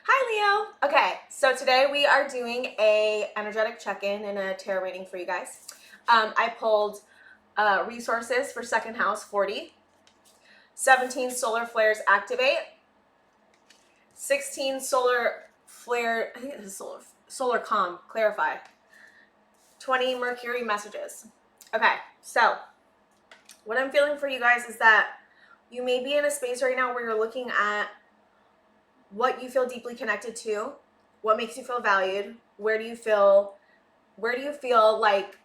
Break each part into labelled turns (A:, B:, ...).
A: Hi Leo. Okay, so today we are doing a energetic check-in and a tarot reading for you guys. I pulled resources for second house 40, 17 solar flares activate, 16 solar flare, I think this is solar calm, clarify, 20 Mercury messages. Okay, so what I'm feeling for you guys is that you may be in a space right now where you're looking at what you feel deeply connected to, what makes you feel valued, where do you feel like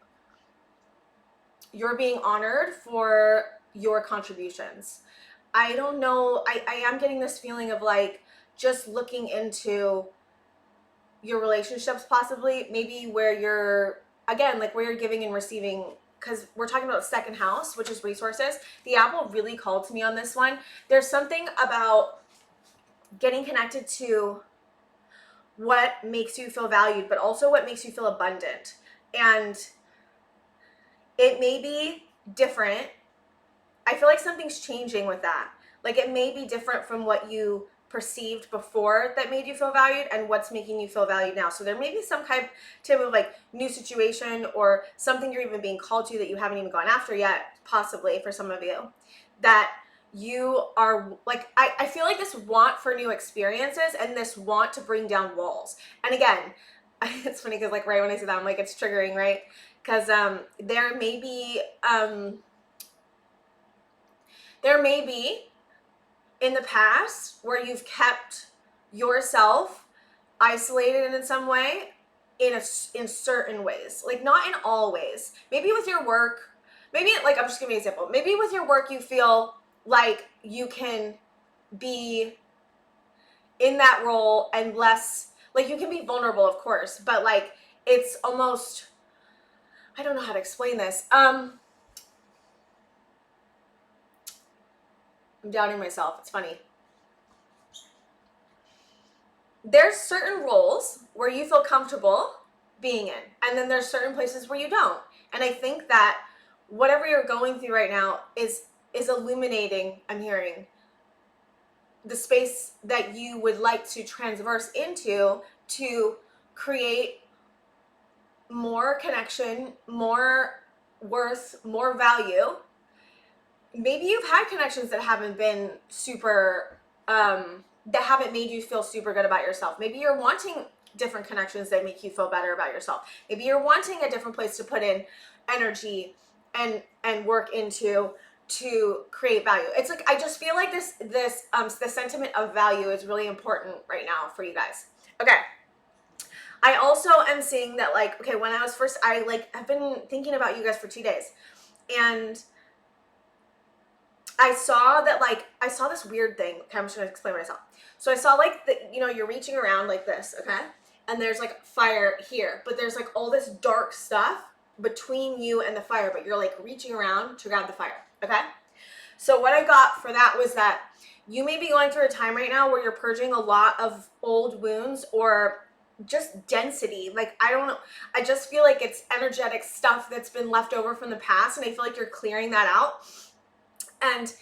A: you're being honored for your contributions. I don't know, I am getting this feeling of like just looking into your relationships, possibly maybe where you're, again, like where you're giving and receiving, because we're talking about second house, which is resources. The apple really called to me on this one. There's something about getting connected to what makes you feel valued, but also what makes you feel abundant. And it may be different. I feel like something's changing with that. Like it may be different from what you perceived before that made you feel valued and what's making you feel valued now. So there may be some type of like new situation or something you're even being called to that you haven't even gone after yet, possibly for some of you, that you are like, I feel like this want for new experiences and this want to bring down walls. And again, it's funny because like right when I say that, I'm like, it's triggering, right? Because there may be in the past where you've kept yourself isolated in some way, in certain ways, like not in all ways. Maybe with your work, maybe like, I'm just giving you an example. Maybe with your work you feel like you can be in that role and less, like you can be vulnerable, of course, but like it's almost, I don't know how to explain this. I'm doubting myself. It's funny. There's certain roles where you feel comfortable being in, and then there's certain places where you don't. And I think that whatever you're going through right now is illuminating, I'm hearing, the space that you would like to transverse into to create more connection, more worth, more value. Maybe you've had connections that haven't been super, that haven't made you feel super good about yourself. Maybe you're wanting different connections that make you feel better about yourself. Maybe you're wanting a different place to put in energy and work into to create value. It's like, I just feel like the sentiment of value is really important right now for you guys. Okay. I also am seeing that, like, okay, when I was first, I like have been thinking about you guys for 2 days, and I saw that, like, I saw this weird thing. Okay, I'm just gonna explain what I saw. So I saw like you're reaching around like this, okay? And there's like fire here, but there's like all this dark stuff between you and the fire, but you're like reaching around to grab the fire, okay? So what I got for that was that you may be going through a time right now where you're purging a lot of old wounds or just density. Like, I don't know. I just feel like it's energetic stuff that's been left over from the past, and I feel like you're clearing that out. And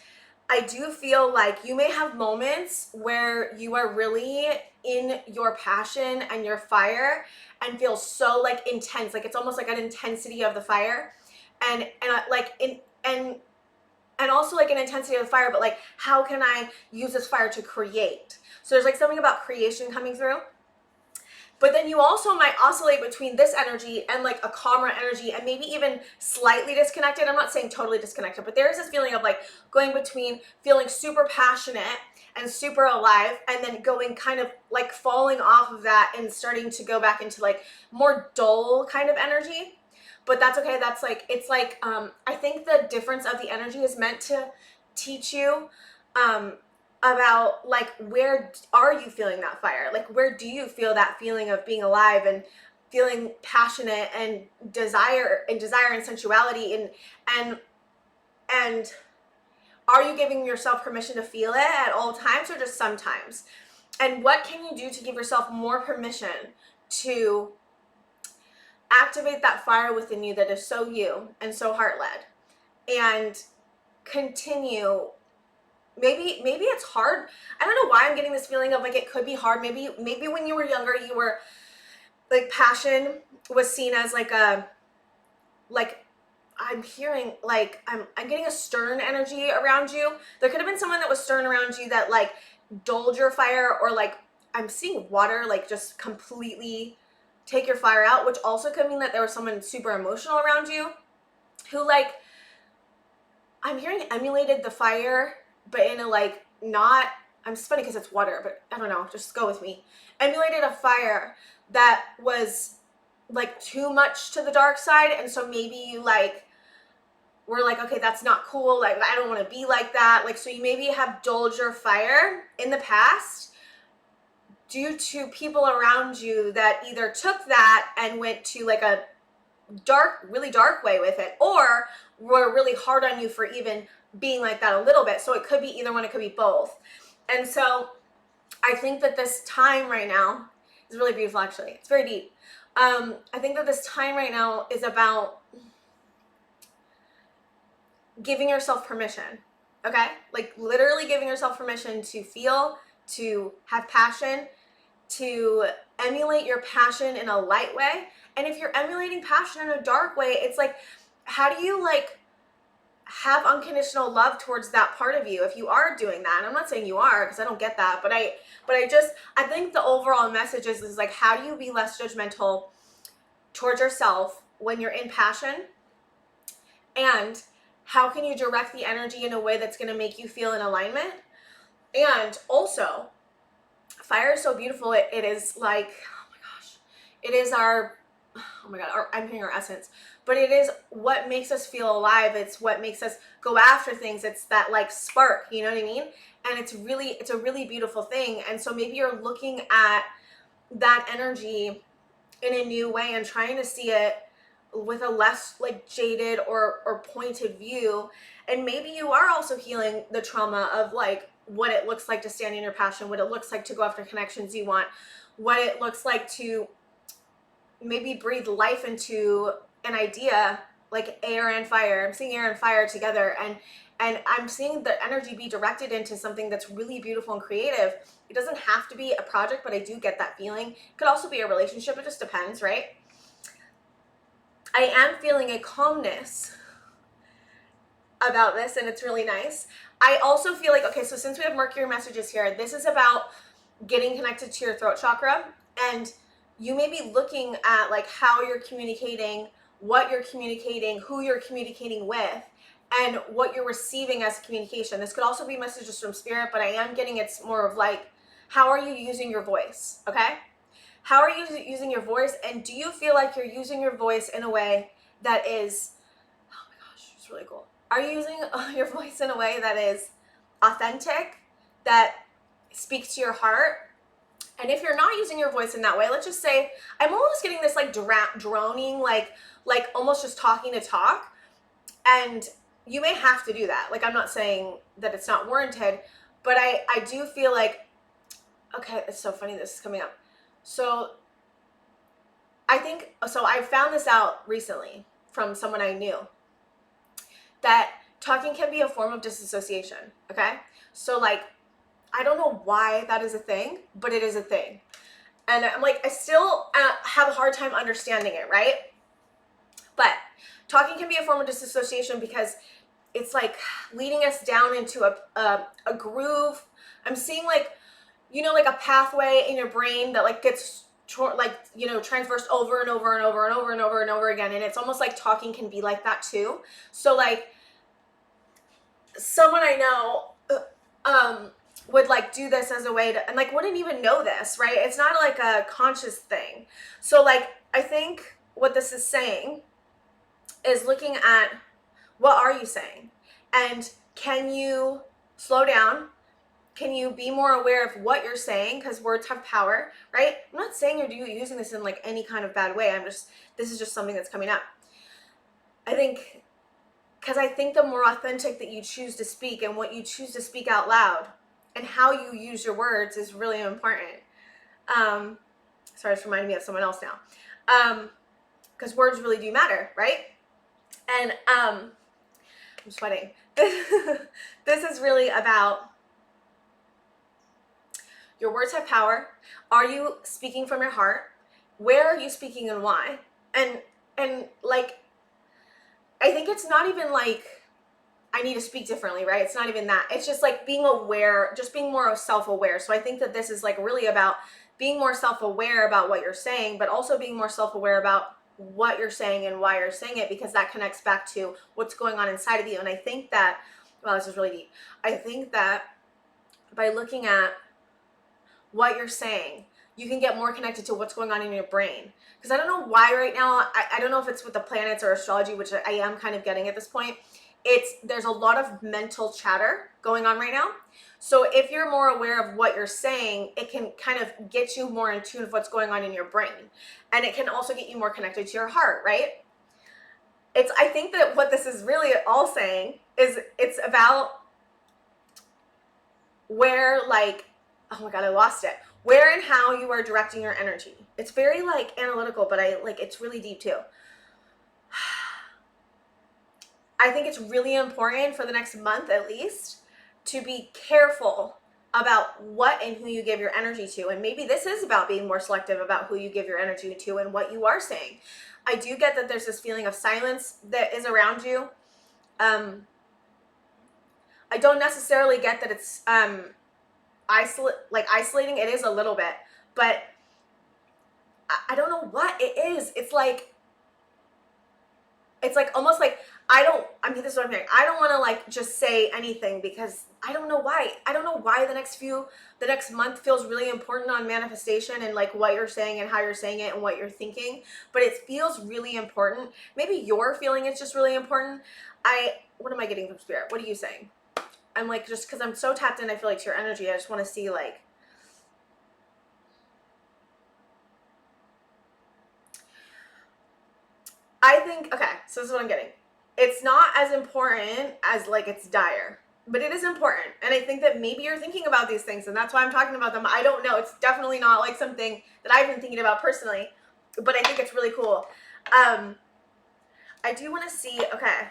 A: I do feel like you may have moments where you are really in your passion and your fire and feel so like intense, like it's almost like an intensity of the fire, and like in and also like an intensity of the fire, but like, how can I use this fire to create? So there's like something about creation coming through. But then you also might oscillate between this energy and like a calmer energy and maybe even slightly disconnected. I'm not saying totally disconnected, but there is this feeling of like going between feeling super passionate and super alive and then going kind of like falling off of that and starting to go back into like more dull kind of energy. But that's okay. That's like, it's like, I think the difference of the energy is meant to teach you about like, where are you feeling that fire? Like, where do you feel that feeling of being alive and feeling passionate and desire and sensuality, and are you giving yourself permission to feel it at all times or just sometimes? And what can you do to give yourself more permission to activate that fire within you that is so you and so heart-led, and continue maybe it's hard. I don't know why I'm getting this feeling of like it could be hard. Maybe when you were younger, you were like, passion was seen as like a, like, I'm hearing like I'm getting a stern energy around you. There could have been someone that was stern around you that like dulled your fire, or like I'm seeing water like just completely take your fire out, which also could mean that there was someone super emotional around you who, like, I'm hearing emulated the fire, but in a like not, I'm just funny because it's water, but I don't know, just go with me. Emulated a fire that was like too much to the dark side, and so maybe you like were like, okay, that's not cool, like I don't want to be like that, like, so you maybe have dulled your fire in the past due to people around you that either took that and went to like a dark, really dark way with it, or were really hard on you for even being like that a little bit. So it could be either one, it could be both. And so I think that this time right now is really beautiful, actually. It's very deep. I think that this time right now is about giving yourself permission, okay? Like literally giving yourself permission to feel, to have passion, to emulate your passion in a light way. And if you're emulating passion in a dark way, it's like, how do you like have unconditional love towards that part of you if you are doing that? And I'm not saying you are, because I don't get that, but I think the overall message is like, how do you be less judgmental towards yourself when you're in passion? And how can you direct the energy in a way that's going to make you feel in alignment? And also, fire is so beautiful. It is like, oh my gosh, it is our, oh my God, I'm hearing our essence, but it is what makes us feel alive. It's what makes us go after things. It's that like spark, you know what I mean? And it's a really beautiful thing. And so maybe you're looking at that energy in a new way and trying to see it with a less like jaded or pointed view. And maybe you are also healing the trauma of like what it looks like to stand in your passion, what it looks like to go after connections you want, what it looks like to maybe breathe life into an idea, like air and fire. I'm seeing air and fire together, and I'm seeing the energy be directed into something that's really beautiful and creative. It doesn't have to be a project, but I do get that feeling. It could also be a relationship. It just depends, right? I am feeling a calmness about this, and it's really nice. I also feel like, okay, so since we have Mercury messages here, this is about getting connected to your throat chakra, and you may be looking at like how you're communicating, what you're communicating, who you're communicating with, and what you're receiving as communication. This could also be messages from spirit, but I am getting it's more of like, how are you using your voice, okay? How are you using your voice, and do you feel like you're using your voice in a way that is, oh my gosh, it's really cool. Are you using your voice in a way that is authentic, that speaks to your heart? And if you're not using your voice in that way, let's just say, I'm almost getting this like droning, like almost just talking to talk. And you may have to do that. Like, I'm not saying that it's not warranted, but I do feel like, okay, it's so funny this is coming up. So I found this out recently from someone I knew, that talking can be a form of disassociation, okay? So like, I don't know why that is a thing, but it is a thing. And I'm like, I still have a hard time understanding it, right? But talking can be a form of disassociation because it's like leading us down into a groove. I'm seeing like, you know, like a pathway in your brain that like gets transversed over and over and over and over and over and over again. And it's almost like talking can be like that too. So like, someone I know would like do this as a way to, and like wouldn't even know this, right? It's not like a conscious thing. So like, I think what this is saying is looking at, what are you saying? And can you slow down? Can you be more aware of what you're saying? Because words have power, right? I'm not saying you're using this in like any kind of bad way. This is just something that's coming up. I think, because I think the more authentic that you choose to speak and what you choose to speak out loud and how you use your words is really important. Sorry, it's reminding me of someone else now. Because words really do matter, right? And I'm sweating. This is really about Your words have power. Are you speaking from your heart? Where are you speaking and why? And like, I think it's not even like I need to speak differently, right? It's not even that. It's just like being aware, just being more self-aware. So I think that this is like really about being more self-aware about what you're saying, but also being more self-aware about what you're saying and why you're saying it, because that connects back to what's going on inside of you. And I think that, well, this is really deep. I think that by looking at what you're saying, you can get more connected to what's going on in your brain. Because I don't know why right now, I don't know if it's with the planets or astrology, which I am kind of getting at this point. There's a lot of mental chatter going on right now. So if you're more aware of what you're saying, it can kind of get you more in tune with what's going on in your brain. And it can also get you more connected to your heart, right? I think that what this is really all saying is it's about where, like, oh my God, I lost it. Where and how you are directing your energy. It's very like analytical, but it's really deep too. I think it's really important for the next month at least to be careful about what and who you give your energy to. And maybe this is about being more selective about who you give your energy to and what you are saying. I do get that there's this feeling of silence that is around you. I don't necessarily get that it's isolating. It is a little bit, but I don't know what it is. It's like almost like this is what I'm hearing. I don't want to like just say anything because I don't know why. I don't know why the next month feels really important on manifestation and like what you're saying and how you're saying it and what you're thinking, but it feels really important. Maybe you're feeling it's just really important. What am I getting from spirit? What are you saying? I'm like, just because I'm so tapped in, I feel like to your energy, I just want to see like, I think, okay, so this is what I'm getting. It's not as important as like it's dire, but it is important. And I think that maybe you're thinking about these things and that's why I'm talking about them. I don't know. It's definitely not like something that I've been thinking about personally, but I think it's really cool. I do want to see, okay,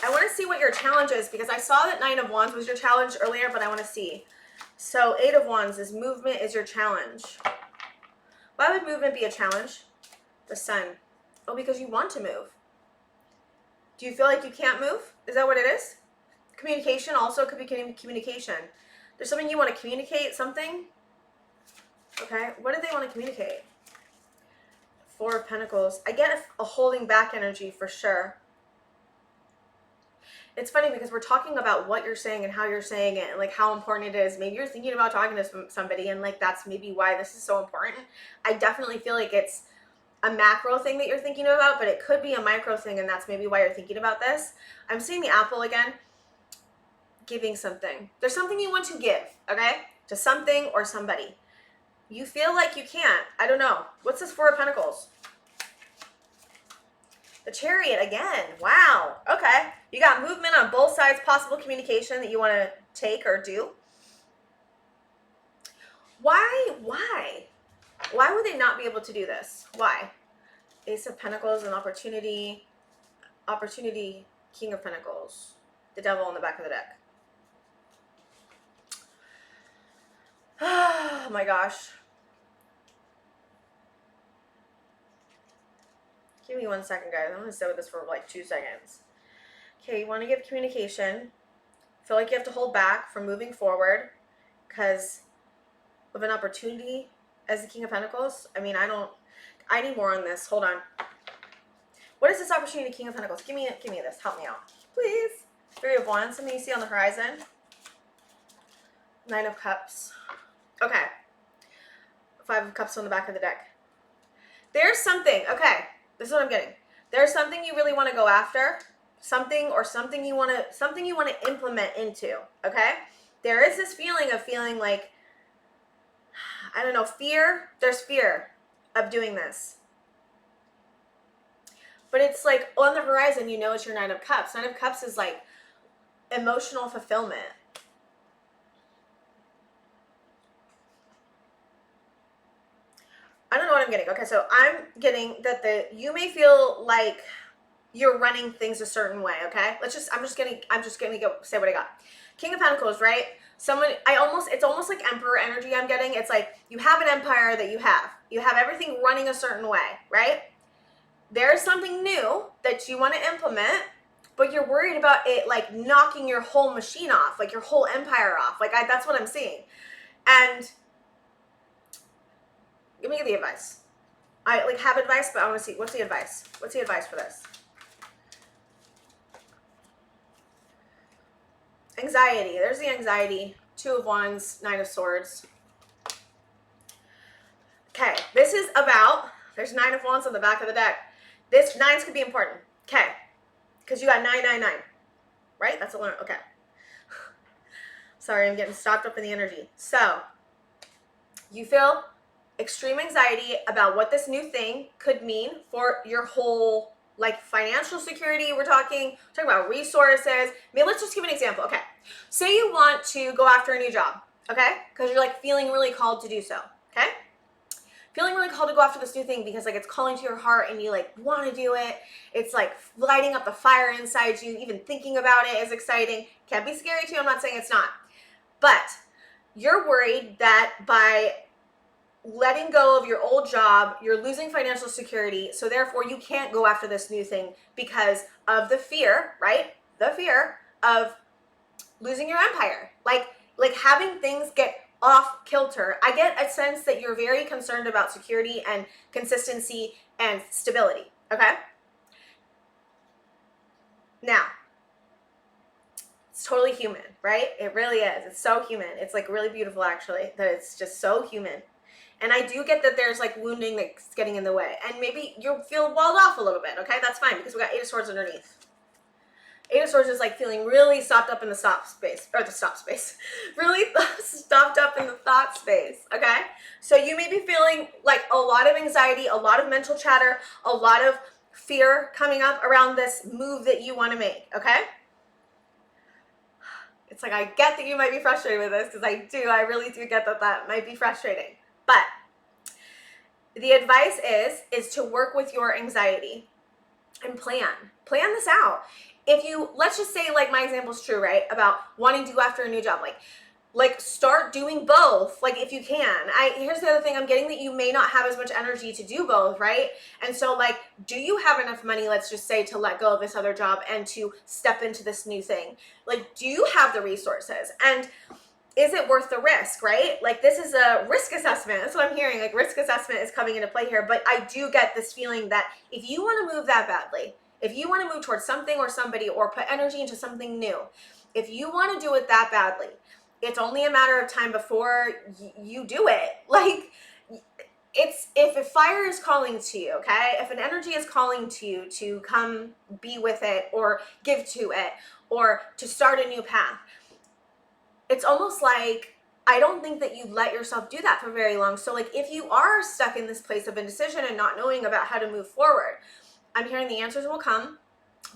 A: I want to see what your challenge is because I saw that 9 of Wands was your challenge earlier, but I want to see. So 8 of Wands is movement is your challenge. Why would movement be a challenge? The Sun. Oh, because you want to move. Do you feel like you can't move? Is that what it is? Communication also could be communication. There's something you want to communicate, something? Okay, what do they want to communicate? 4 of Pentacles. I get a holding back energy for sure. It's funny because we're talking about what you're saying and how you're saying it and like how important it is. Maybe you're thinking about talking to somebody and like that's maybe why this is so important. I definitely feel like it's a macro thing that you're thinking about, but it could be a micro thing and that's maybe why you're thinking about this. I'm seeing the apple again. Giving something. There's something you want to give, okay? To something or somebody. You feel like you can't. I don't know. What's this 4 of Pentacles? The Chariot again. Wow. Okay. You got movement on both sides, possible communication that you want to take or do. Why? Why would they not be able to do this? Why? Ace of Pentacles and opportunity, King of Pentacles, the Devil on the back of the deck. Oh my gosh. Give me 1 second, guys. I'm going to sit with this for like 2 seconds. Okay, you want to give communication. Feel like you have to hold back from moving forward because of an opportunity as the King of Pentacles. I mean, I need more on this. Hold on. What is this opportunity, King of Pentacles? Give me this. Help me out. Please. 3 of Wands. Something you see on the horizon. 9 of Cups. Okay. 5 of Cups on the back of the deck. There's something. Okay. This is what I'm getting. There's something you really want to go after. Something you want to implement into. Okay? There is this feeling like, I don't know, fear. There's fear of doing this. But it's like on the horizon, you know it's your 9 of Cups. 9 of Cups is like emotional fulfillment. I don't know what I'm getting. Okay, so I'm getting that you may feel like you're running things a certain way, okay? I'm just gonna go say what I got. King of Pentacles, right? it's almost like emperor energy I'm getting. It's like you have an empire that you have everything running a certain way, right? There's something new that you want to implement, but you're worried about it like knocking your whole machine off, like your whole empire off. Like that's what I'm seeing. And let me give the advice. I like have advice, but I want to see what's the advice. What's the advice for this? Anxiety. There's the anxiety. 2 of Wands, 9 of Swords. Okay, this is about, there's 9 of Wands on the back of the deck. This 9s could be important. Okay, because you got 999, right? That's a learn. Okay. Sorry, I'm getting stopped up in the energy. So, you feel extreme anxiety about what this new thing could mean for your whole, like, financial security. We're talking about resources. Maybe let's just give an example. Okay, say you want to go after a new job, okay? Because you're like feeling really called to do so, okay? Feeling really called to go after this new thing because like it's calling to your heart and you like want to do it. It's like lighting up the fire inside you. Even thinking about it is exciting. Can be scary too. I'm not saying it's not. But you're worried that by letting go of your old job, you're losing financial security. So therefore you can't go after this new thing because of the fear, right? The fear of losing your empire. Like having things get off kilter. I get a sense that you're very concerned about security and consistency and stability, okay? Now, it's totally human, right? It really is. It's so human. It's like really beautiful actually, that it's just so human. And I do get that there's like wounding that's getting in the way. And maybe you feel walled off a little bit, okay? That's fine because we got 8 of Swords underneath. 8 of Swords is like feeling really stopped up in the really stopped up in the thought space, okay? So you may be feeling like a lot of anxiety, a lot of mental chatter, a lot of fear coming up around this move that you want to make, okay? It's like I get that you might be frustrated with this because I really do get that that might be frustrating. But the advice is to work with your anxiety and plan this out. If you, let's just say like my example is true, right? About wanting to go after a new job, like start doing both, like if you can. Here's the other thing, I'm getting that you may not have as much energy to do both, right? And so like, do you have enough money, let's just say, to let go of this other job and to step into this new thing? Like, do you have the resources? And is it worth the risk, right? Like this is a risk assessment. That's what I'm hearing. Like risk assessment is coming into play here. But I do get this feeling that if you want to move that badly, if you want to move towards something or somebody or put energy into something new, if you want to do it that badly, it's only a matter of time before you do it. Like if a fire is calling to you, okay? If an energy is calling to you to come be with it or give to it or to start a new path, it's almost like I don't think that you let yourself do that for very long. So like if you are stuck in this place of indecision and not knowing about how to move forward, I'm hearing the answers will come.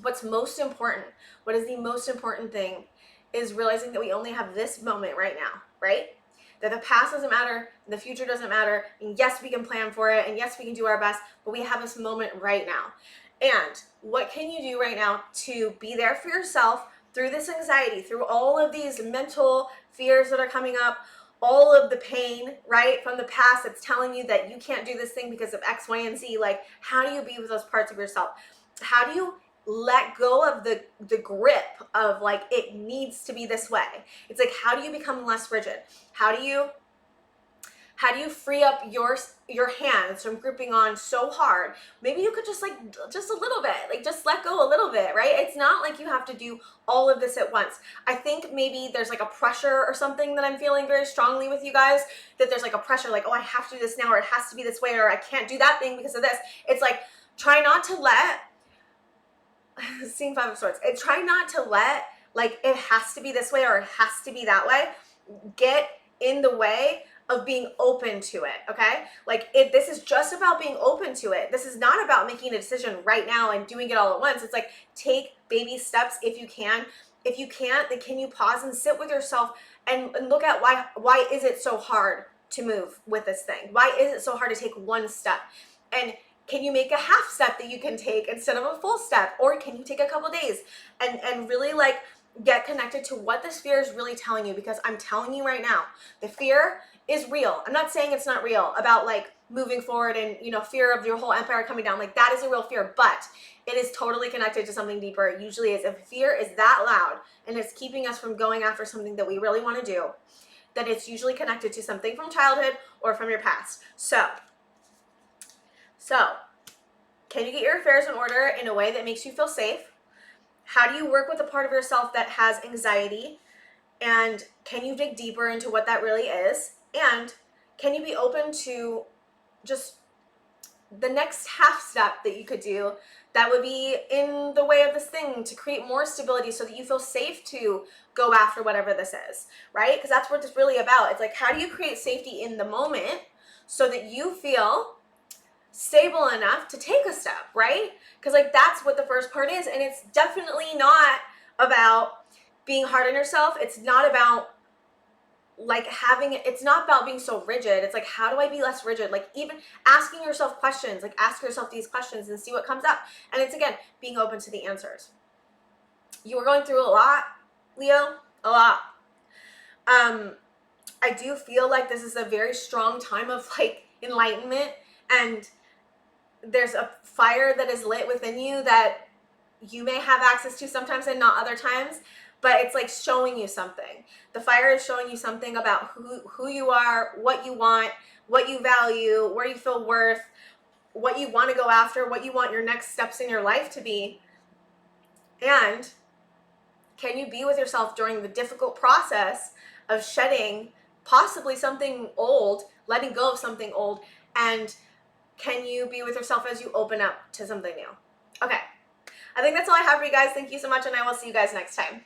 A: What's most important, what is the most important thing is realizing that we only have this moment right now, right? That the past doesn't matter, the future doesn't matter, and yes, we can plan for it, and yes, we can do our best, but we have this moment right now. And what can you do right now to be there for yourself through this anxiety, through all of these mental fears that are coming up, all of the pain, right, from the past that's telling you that you can't do this thing because of X, Y, and Z? Like, how do you be with those parts of yourself? How do you let go of the grip of like, it needs to be this way? It's like, how do you become less rigid? How do you free up your hands from gripping on so hard? Maybe you could just like, just a little bit, like just let go a little bit, right? It's not like you have to do all of this at once. I think maybe there's like a pressure or something that I'm feeling very strongly with you guys, that there's like a pressure, like, oh, I have to do this now, or it has to be this way, or I can't do that thing because of this. It's like, try not to let, seeing 5 of Swords, try not to let like it has to be this way or it has to be that way get in the way of being open to it, okay? Like this is just about being open to it. This is not about making a decision right now and doing it all at once. It's like, take baby steps if you can. If you can't, then can you pause and sit with yourself and look at why is it so hard to move with this thing? Why is it so hard to take one step? And can you make a half step that you can take instead of a full step? Or can you take a couple days and really like get connected to what this fear is really telling you, because I'm telling you right now, the fear is real. I'm not saying it's not real about like moving forward and, you know, fear of your whole empire coming down. Like that is a real fear, but it is totally connected to something deeper. It usually is. If fear is that loud and it's keeping us from going after something that we really want to do, then it's usually connected to something from childhood or from your past. So can you get your affairs in order in a way that makes you feel safe? How do you work with a part of yourself that has anxiety? And can you dig deeper into what that really is? And can you be open to just the next half step that you could do that would be in the way of this thing to create more stability so that you feel safe to go after whatever this is, right? Because that's what it's really about. It's like, how do you create safety in the moment so that you feel stable enough to take a step, right? Because like that's what the first part is. And it's definitely not about being hard on yourself. It's not about like it's not about being so rigid. It's like, how do I be less rigid? Like even asking yourself questions, like ask yourself these questions and see what comes up. And it's, again, being open to the answers. You are going through a lot, Leo, a lot. I do feel like this is a very strong time of like enlightenment, and there's a fire that is lit within you that you may have access to sometimes and not other times, but it's like showing you something. The fire is showing you something about who you are, what you want, what you value, where you feel worth, what you want to go after, what you want your next steps in your life to be. And can you be with yourself during the difficult process of shedding possibly something old, letting go of something old, and can you be with yourself as you open up to something new? Okay, I think that's all I have for you guys. Thank you so much, and I will see you guys next time.